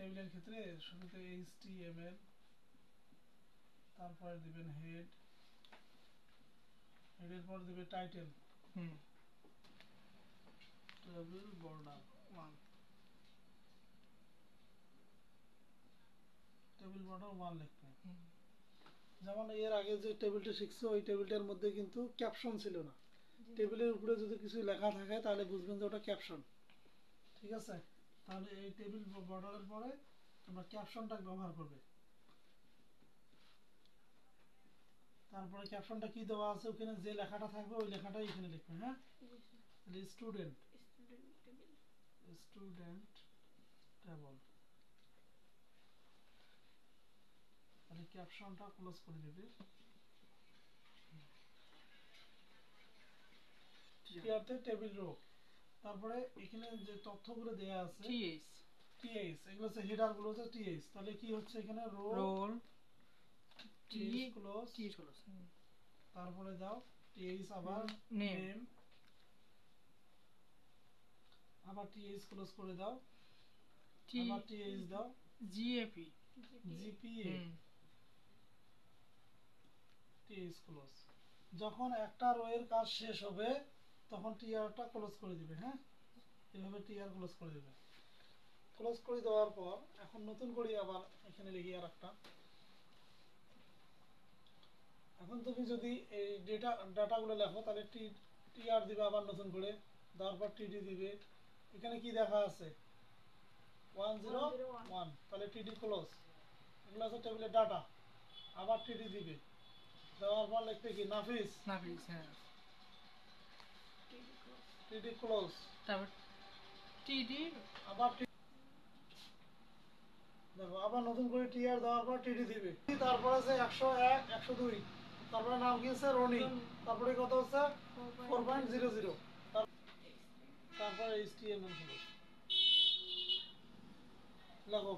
টেবিলের ক্ষেত্রে শুরুতে HTML, তারপরে দিবেন হেড, হেডের পর দিবে title, table border 1, table border 1 লিখবে। যেমন এর আগে যে টেবিলটা শিখছো ওই টেবিলটার মধ্যে কিন্তু ক্যাপশন ছিল না। টেবিলের উপরে যদি কিছু লেখা থাকে তাহলে বুঝবেন যে ওটা ক্যাপশন। ঠিক আছে, তাহলে এই টেবিল বর্ডারের পরে তোমরা ক্যাপশনটা ব্যবহার করবে। তারপরে ক্যাপশনটা কি দেওয়া আছে ওখানে যে লেখাটা থাকবে ওই লেখাটাই এখানে লিখবে। হ্যাঁ, তাহলে স্টুডেন্ট, স্টুডেন্ট টেবল, তাহলে ক্যাপশনটা ক্লোজ করে দিবে। টিআরতে টেবিল রো, তারপরে এখানে যে তথ্যগুলো দেয়া আছে টিএইচ, এগুলো হচ্ছে হেডার গুলো হচ্ছে টিএইচ। তাহলে কি হচ্ছে এখানে রোল টিএইচ ক্লোজ, তারপরে দাও টিএইচ আবার নেম, আবার টিএইচ ক্লোজ করে দাও, আবার টিএইচ দাও, জিএপি জিপিএ টিএইচ ক্লোজ। যখন একটা রো এর কাজ শেষ হবে তখন টিআরটা ক্লোজ করে দিবে। হ্যাঁ, এভাবে টিআর ক্লোজ করে দিবে। ক্লোজ করে দেওয়ার পর এখন নতুন করে আবার এখানে লিখি আর একটা। এখন তুমি যদি এই ডাটাগুলো লেখো তাহলে টিআর দিবে আবার নতুন করে, দেওয়ার পর টিডি দিবে। এখানে কি দেখা আছে 101, তাহলে টিডি ক্লোজ। এগুলো আছে টেবিলের ডাটা, আবার টিডি দিবে, দেওয়ার পর লিখবে কি নাফিস, হ্যাঁ টিডি ক্লোজ, তারপর টিডি আবার দেখো আবার নতুন করে টিআর দেওয়ার পর টিডি দিবে। তারপর আছে 101 102, তারপরে নাম কি আছে রনি, তারপরে কত হচ্ছে 4.00, তারপর HTML হলো লেখো